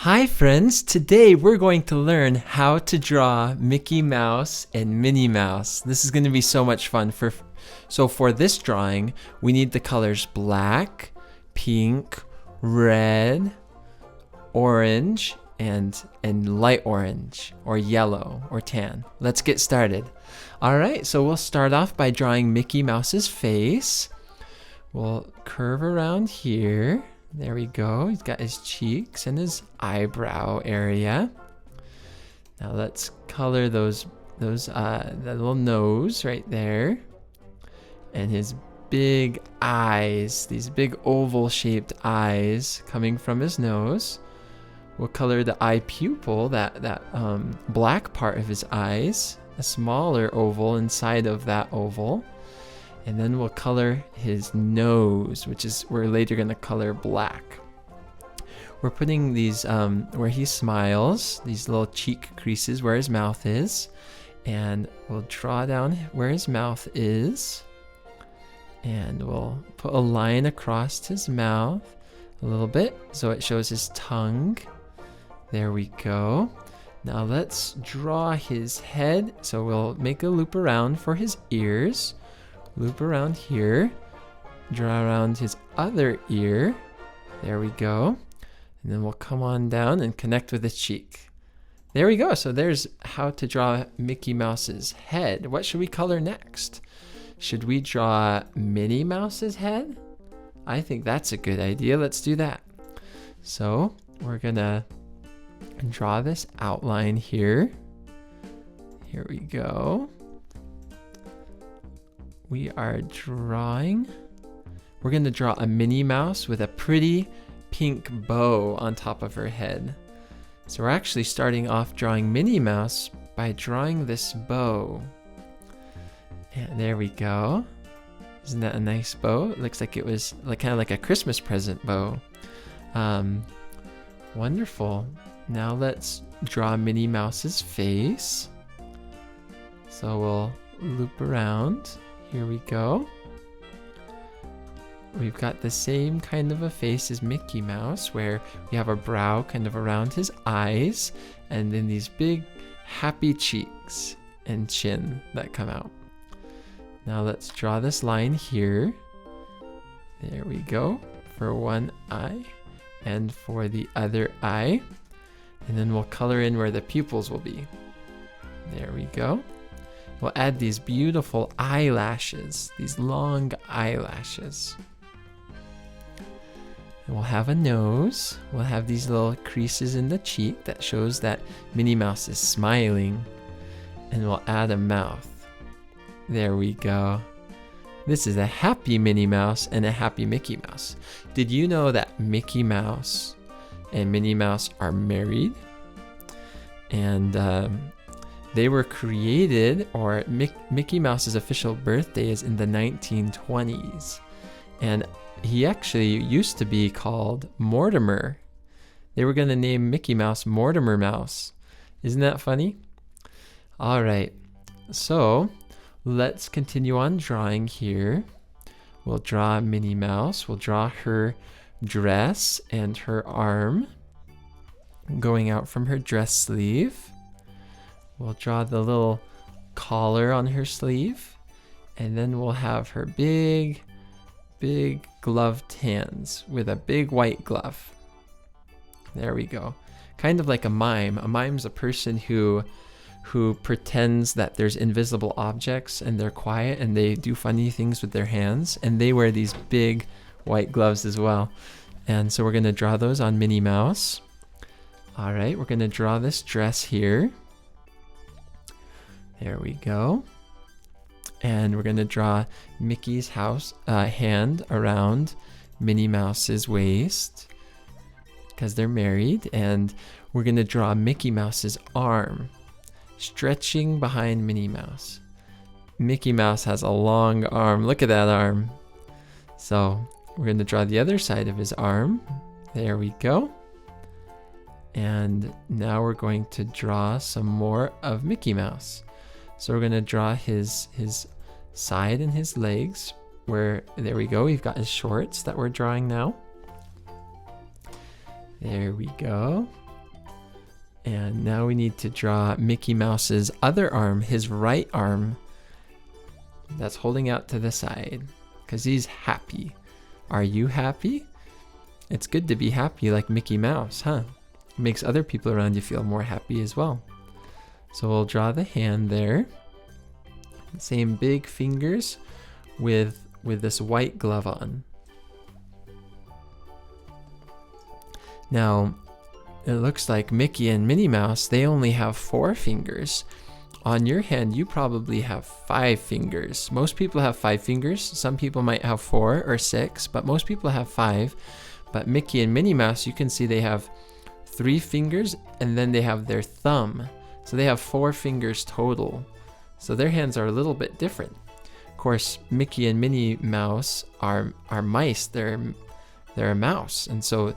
Hi friends, today we're going to learn how to draw Mickey Mouse and Minnie Mouse. This is going to be so much fun. So for this drawing, we need the colors black, pink, red, orange, and light orange, or yellow, or tan. Let's get started. Alright, so we'll start off by drawing Mickey Mouse's face. We'll curve around here. There we go. He's got his cheeks and his eyebrow area. Now let's color the little nose right there, and his big eyes. These big oval-shaped eyes coming from his nose. We'll color the eye pupil, that black part of his eyes, a smaller oval inside of that oval. And then we'll color his nose, which is we're later going to color black. We're putting these where he smiles, these little cheek creases where his mouth is, and we'll draw down where his mouth is, and we'll put a line across his mouth a little bit so it shows his tongue. There we go. Now let's draw his head. So we'll make a loop around for his ears. Loop around here, draw around his other ear. There we go. And then we'll come on down and connect with his cheek. There we go. So there's how to draw Mickey Mouse's head. What should we color next? Should we draw Minnie Mouse's head? I think that's a good idea. Let's do that. So we're gonna draw this outline here. Here we go. We're going to draw a Minnie Mouse with a pretty pink bow on top of her head. So we're actually starting off drawing Minnie Mouse by drawing this bow. And there we go. Isn't that a nice bow? It looks like it was kind of like a Christmas present bow. Wonderful. Now let's draw Minnie Mouse's face. So we'll loop around. Here we go. We've got the same kind of a face as Mickey Mouse, where we have a brow kind of around his eyes, and then these big happy cheeks and chin that come out. Now let's draw this line here. There we go, for one eye and for the other eye. And then we'll color in where the pupils will be. There we go. We'll add these beautiful eyelashes, these long eyelashes. And we'll have a nose. We'll have these little creases in the cheek that shows that Minnie Mouse is smiling. And we'll add a mouth. There we go. This is a happy Minnie Mouse and a happy Mickey Mouse. Did you know that Mickey Mouse and Minnie Mouse are married? And they were created, or Mickey Mouse's official birthday is in the 1920s. And he actually used to be called Mortimer. They were going to name Mickey Mouse Mortimer Mouse. Isn't that funny? All right, so let's continue on drawing here. We'll draw Minnie Mouse. We'll draw her dress and her arm going out from her dress sleeve. We'll draw the little collar on her sleeve, and then we'll have her big gloved hands with a big white glove. There we go. Kind of like a mime. A mime's a person who pretends that there's invisible objects and they're quiet and they do funny things with their hands, and they wear these big white gloves as well. And so we're going to draw those on Minnie Mouse. All right, we're going to draw this dress here. There we go. And we're going to draw Mickey's hand around Minnie Mouse's waist because they're married. And we're going to draw Mickey Mouse's arm stretching behind Minnie Mouse. Mickey Mouse has a long arm. Look at that arm. So we're going to draw the other side of his arm. There we go. And now we're going to draw some more of Mickey Mouse. So we're going to draw his side and his legs, where, there we go, we've got his shorts that we're drawing now. There we go. And now we need to draw Mickey Mouse's other arm, his right arm, that's holding out to the side, because he's happy. Are you happy? It's good to be happy like Mickey Mouse, huh? It makes other people around you feel more happy as well. So we'll draw the hand there. Same big fingers with this white glove on. Now, it looks like Mickey and Minnie Mouse, they only have 4 fingers. On your hand, you probably have 5 fingers. Most people have 5 fingers. Some people might have 4 or 6, but most people have 5. But Mickey and Minnie Mouse, you can see they have 3 fingers, and then they have their thumb. So they have 4 fingers total. So their hands are a little bit different. Of course, Mickey and Minnie Mouse are mice. They're a mouse, and so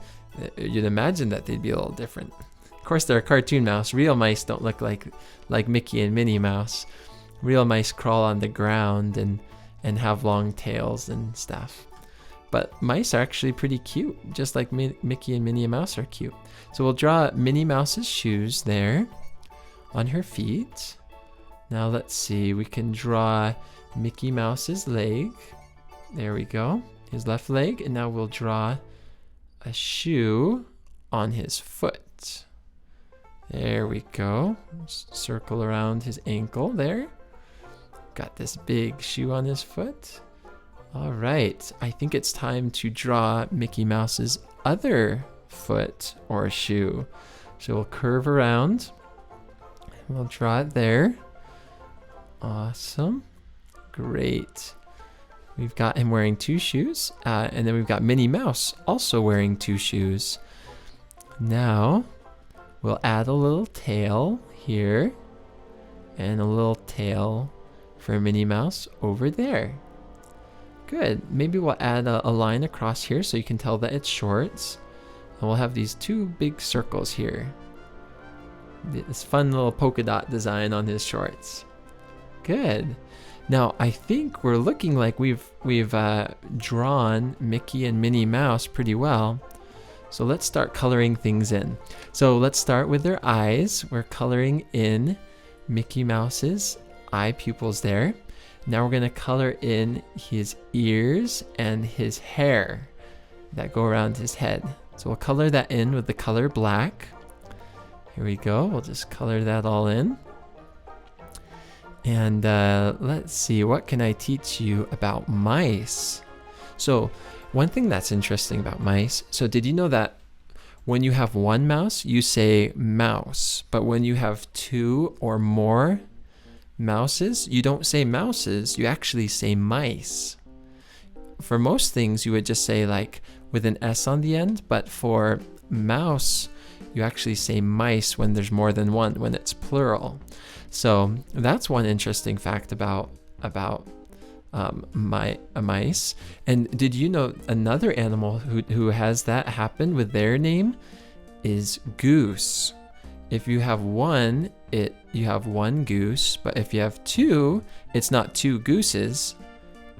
you'd imagine that they'd be a little different. Of course, they're a cartoon mouse. Real mice don't look like Mickey and Minnie Mouse. Real mice crawl on the ground and have long tails and stuff. But mice are actually pretty cute, just like Mickey and Minnie Mouse are cute. So we'll draw Minnie Mouse's shoes there on her feet. Now let's see, we can draw Mickey Mouse's leg. There we go, his left leg. And now we'll draw a shoe on his foot. There we go. Circle around his ankle there. Got this big shoe on his foot. All right, I think it's time to draw Mickey Mouse's other foot or shoe. So we'll curve around. We'll draw it there. Awesome. Great. We've got him wearing 2 shoes, and then we've got Minnie Mouse also wearing 2 shoes. Now, we'll add a little tail here, and a little tail for Minnie Mouse over there. Good. Maybe we'll add a line across here so you can tell that it's shorts. And we'll have these 2 big circles here. This fun little polka dot design on his shorts. Good. Now, I think we're looking like we've drawn Mickey and Minnie Mouse pretty well. So let's start coloring things in. So let's start with their eyes. We're coloring in Mickey Mouse's eye pupils there. Now we're going to color in his ears and his hair that go around his head. So we'll color that in with the color black. Here we go. We'll just color that all in. And let's see, what can I teach you about mice? So one thing that's interesting about mice, so did you know that when you have 1 mouse, you say mouse, but when you have 2 or more mouses, you don't say mouses, you actually say mice. For most things, you would just say like with an S on the end, but for mouse, you actually say mice when there's more than 1, when it's plural. So that's one interesting fact about mice. And did you know another animal who has that happen with their name is goose? If you have 1, you have 1 goose, but if you have 2, it's not 2 gooses,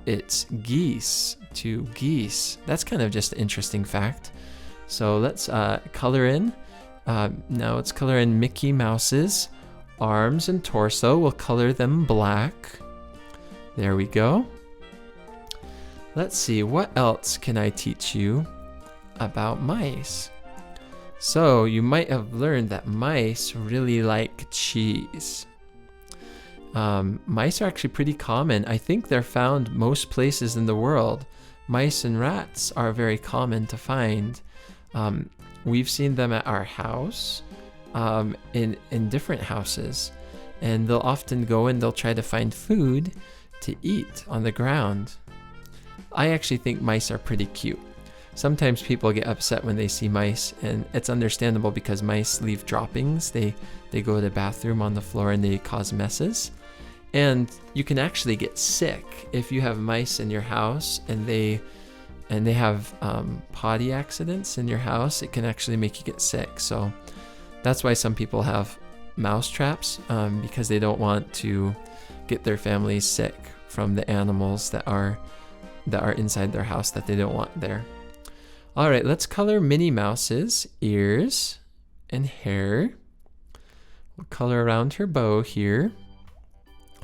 it's geese, 2 geese. That's kind of just an interesting fact. So let's color in. Now let's color in Mickey Mouse's arms and torso. We'll color them black. There we go. Let's see, what else can I teach you about mice? So you might have learned that mice really like cheese. Mice are actually pretty common. I think they're found most places in the world. Mice and rats are very common to find. We've seen them at our house, in different houses, and they'll often go and they'll try to find food to eat on the ground. I actually think mice are pretty cute. Sometimes people get upset when they see mice, and it's understandable because mice leave droppings. They go to the bathroom on the floor and they cause messes. And you can actually get sick if you have mice in your house and they have potty accidents in your house. It can actually make you get sick. So that's why some people have mouse traps, because they don't want to get their families sick from the animals that are inside their house that they don't want there. All right, let's color Minnie Mouse's ears and hair. We'll color around her bow here.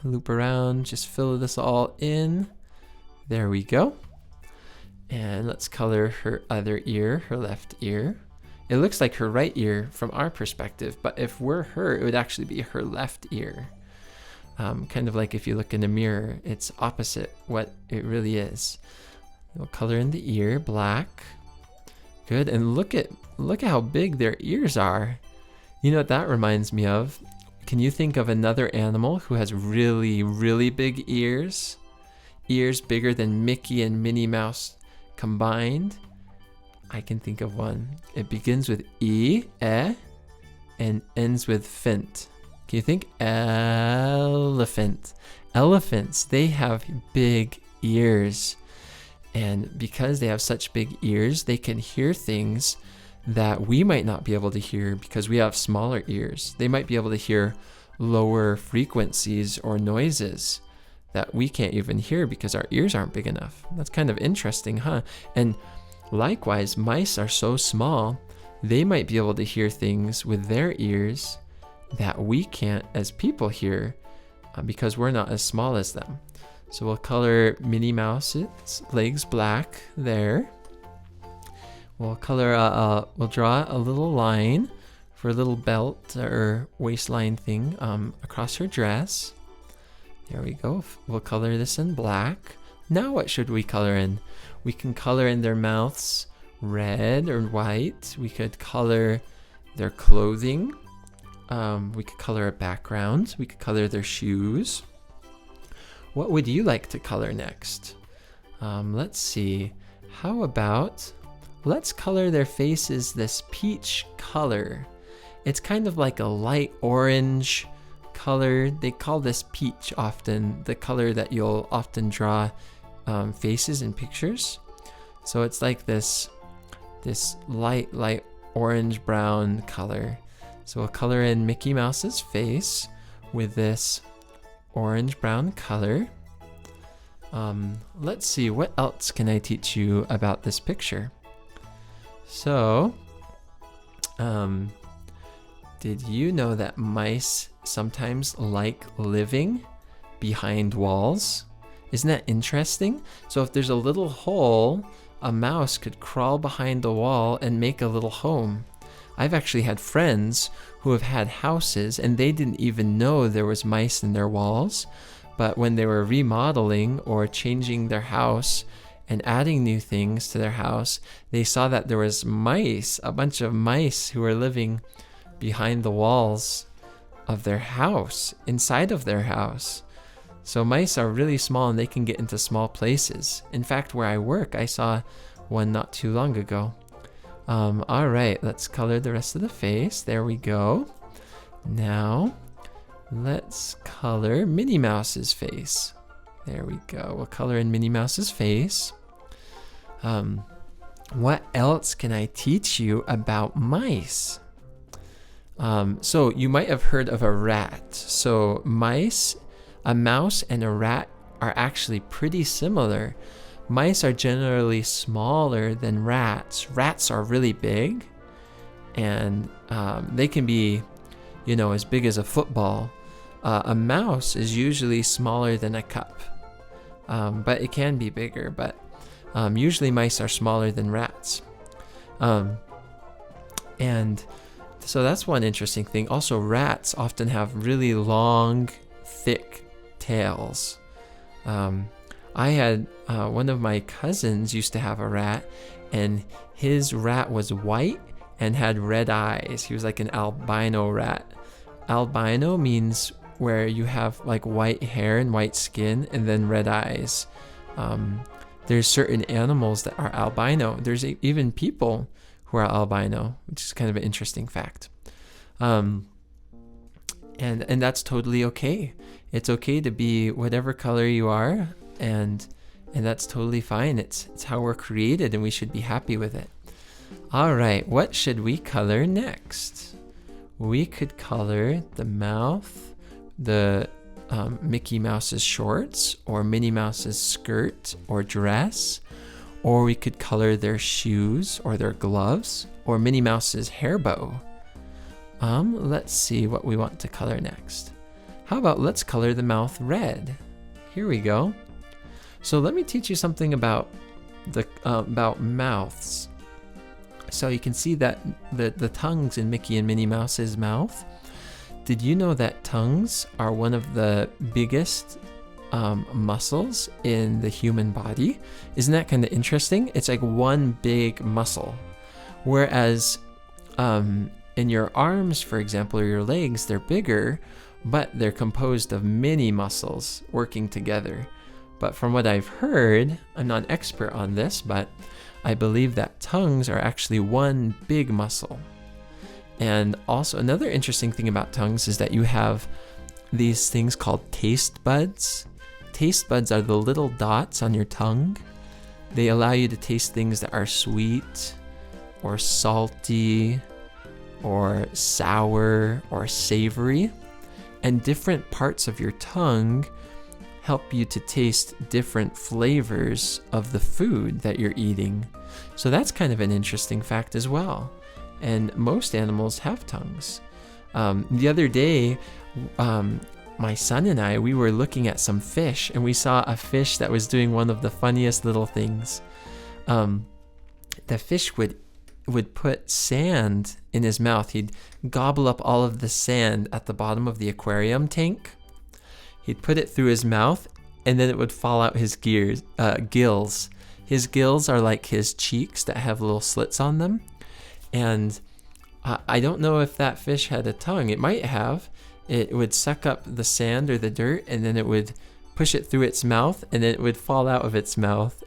Loop around, just fill this all in. There we go. And let's color her other ear, her left ear. It looks like her right ear from our perspective, but if we're her, it would actually be her left ear. Kind of like if you look in a mirror, it's opposite what it really is. We'll color in the ear, black. Good, and look at how big their ears are. You know what that reminds me of? Can you think of another animal who has really, really big ears? Ears bigger than Mickey and Minnie Mouse combined? I can think of one. It begins with E, and ends with fint. Can you think? Elephant. Elephants, they have big ears. And because they have such big ears, they can hear things that we might not be able to hear because we have smaller ears. They might be able to hear lower frequencies or noises that we can't even hear because our ears aren't big enough. That's kind of interesting, huh? And likewise, mice are so small, they might be able to hear things with their ears that we can't as people hear because we're not as small as them. So we'll color Minnie Mouse's legs black there. We'll color, we'll draw a little line for a little belt or waistline thing across her dress. There we go. We'll color this in black. Now what should we color in? We can color in their mouths red or white. We could color their clothing. We could color a background. We could color their shoes. What would you like to color next? Let's see. How about let's color their faces this peach color. It's kind of like a light orange color. They call this peach often, the color that you'll often draw faces in pictures. So it's like this light orange brown color. So we'll color in Mickey Mouse's face with this orange brown color. Let's see, what else can I teach you about this picture? So, did you know that mice sometimes like living behind walls? Isn't that interesting? So if there's a little hole, a mouse could crawl behind the wall and make a little home. I've actually had friends who have had houses and they didn't even know there was mice in their walls, but when they were remodeling or changing their house and adding new things to their house, they saw that there was mice, a bunch of mice who were living behind the walls of their house, inside of their house. So mice are really small and they can get into small places. In fact, where I work, I saw one not too long ago. All right, let's color the rest of the face. There we go. Now, let's color Minnie Mouse's face. There we go. We'll color in Minnie Mouse's face. What else can I teach you about mice? So you might have heard of a rat. So mice, a mouse and a rat are actually pretty similar. Mice are generally smaller than rats. Rats are really big, and they can be, as big as a football. A mouse is usually smaller than a cup, but it can be bigger. But usually mice are smaller than rats. And so that's one interesting thing. Also, rats often have really long, thick tails. I had one of my cousins used to have a rat, and his rat was white and had red eyes. He was like an albino rat. Albino means where you have like white hair and white skin and then red eyes. There's certain animals that are albino. There's even people who are albino, which is kind of an interesting fact. And that's totally okay. It's okay to be whatever color you are, and that's totally fine. It's how we're created, and we should be happy with it. All right, what should we color next? We could color the mouth, the Mickey Mouse's shorts, or Minnie Mouse's skirt or dress, or we could color their shoes or their gloves, or Minnie Mouse's hair bow. Let's see what we want to color next. How about let's color the mouth red? Here we go. So let me teach you something about about mouths. So you can see that the tongues in Mickey and Minnie Mouse's mouth. Did you know that tongues are one of the biggest muscles in the human body? Isn't that kind of interesting? It's like one big muscle. Whereas in your arms, for example, or your legs, they're bigger, but they're composed of many muscles working together. But from what I've heard, I'm not an expert on this, but I believe that tongues are actually one big muscle. And also another interesting thing about tongues is that you have these things called taste buds. Taste buds are the little dots on your tongue. They allow you to taste things that are sweet or salty or sour or savory. And different parts of your tongue help you to taste different flavors of the food that you're eating. So that's kind of an interesting fact as well. And most animals have tongues. The other day, my son and I, we were looking at some fish, and we saw a fish that was doing one of the funniest little things. The fish would put sand in his mouth. He'd gobble up all of the sand at the bottom of the aquarium tank. He'd put it through his mouth, and then it would fall out his gills. His gills are like his cheeks that have little slits on them. And I don't know if that fish had a tongue. It might have. It would suck up the sand or the dirt, and then it would push it through its mouth, and then it would fall out of its mouth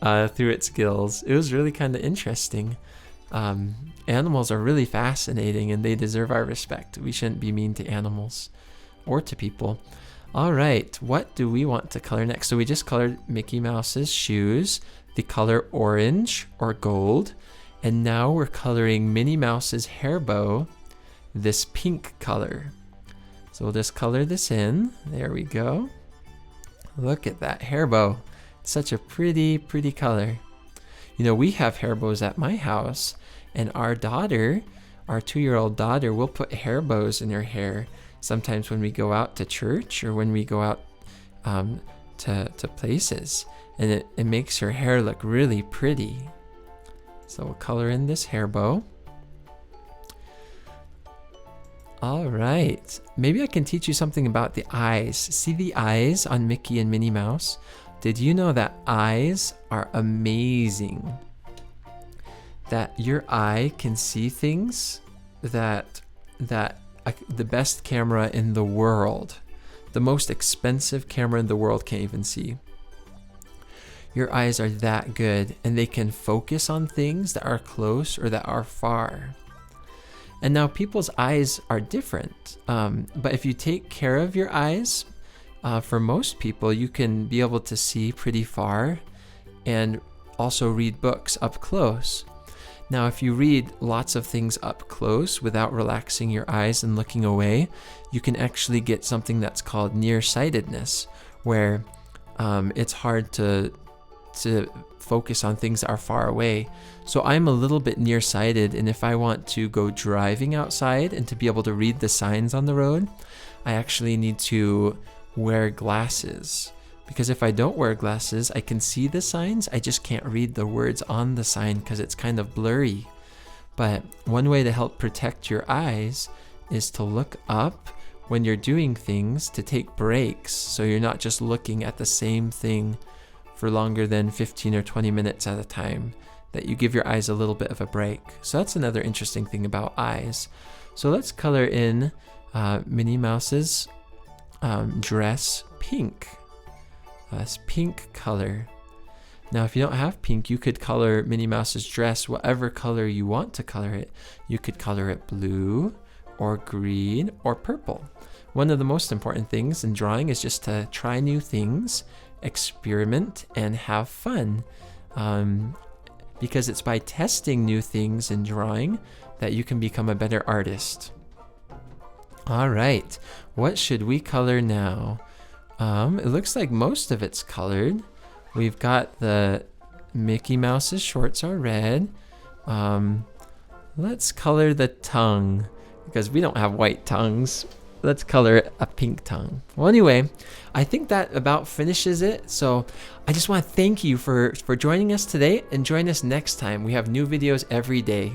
through its gills. It was really kind of interesting. Animals are really fascinating, and they deserve our respect. We shouldn't be mean to animals or to people. All right, what do we want to color next? So we just colored Mickey Mouse's shoes, the color orange or gold. And now we're coloring Minnie Mouse's hair bow, this pink color. So we'll just color this in. There we go. Look at that hair bow. It's such a pretty, pretty color. You know, we have hair bows at my house, and our daughter, our 2-year-old daughter, will put hair bows in her hair sometimes when we go out to church or when we go out to places. And it makes her hair look really pretty. So we'll color in this hair bow. All right, maybe I can teach you something about the eyes. See the eyes on Mickey and Minnie Mouse? Did you know that eyes are amazing? That your eye can see things that the best camera in the world, the most expensive camera in the world, can't even see. Your eyes are that good, and they can focus on things that are close or that are far. And now people's eyes are different, but if you take care of your eyes, for most people, you can be able to see pretty far and also read books up close. Now, if you read lots of things up close without relaxing your eyes and looking away, you can actually get something that's called nearsightedness, where it's hard to focus on things that are far away. So I'm a little bit nearsighted, and if I want to go driving outside and to be able to read the signs on the road, I actually need to wear glasses. Because if I don't wear glasses, I can see the signs, I just can't read the words on the sign because it's kind of blurry. But one way to help protect your eyes is to look up when you're doing things, to take breaks, so you're not just looking at the same thing for longer than 15 or 20 minutes at a time, that you give your eyes a little bit of a break. So that's another interesting thing about eyes. So let's color in Minnie Mouse's dress pink. This pink color. Now, if you don't have pink, you could color Minnie Mouse's dress whatever color you want to color it. You could color it blue or green or purple. One of the most important things in drawing is just to try new things, experiment, and have fun. Because it's by testing new things in drawing that you can become a better artist. All right, what should we color now? It looks like most of it's colored. We've got the Mickey Mouse's shorts are red. Let's color the tongue. because we don't have white tongues. Let's color a pink tongue. Well, anyway, I think that about finishes it. So I just want to thank you for joining us today, and join us next time. We have new videos every day.